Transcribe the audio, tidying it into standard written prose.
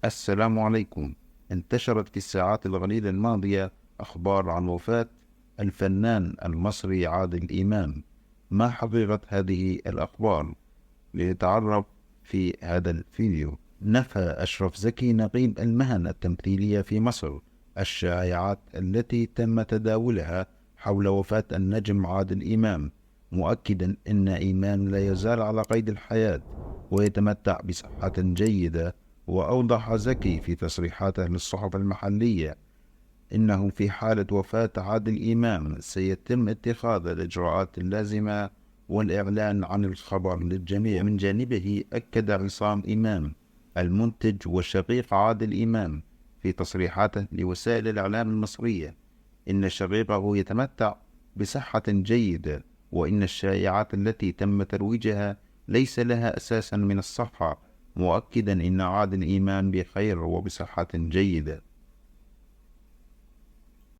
السلام عليكم. انتشرت في الساعات القليلة الماضية أخبار عن وفاة الفنان المصري عادل إمام. ما حقيقة هذه الأخبار؟ لنتعرف في هذا الفيديو. نفى أشرف زكي نقيب المهن التمثيلية في مصر الشائعات التي تم تداولها حول وفاة النجم عادل إمام، مؤكدا أن إمام لا يزال على قيد الحياة ويتمتع بصحة جيدة. وأوضح زكي في تصريحاته للصحف المحلية إنه في حالة وفاة عادل إمام سيتم اتخاذ الإجراءات اللازمة والإعلان عن الخبر للجميع. من جانبه أكد عصام إمام المنتج وشقيق عادل إمام في تصريحاته لوسائل الإعلام المصرية إن شقيقه يتمتع بصحة جيدة، وإن الشائعات التي تم ترويجها ليس لها أساس من الصحة، مؤكدا إن عادل إمام بخير وبصحة جيدة.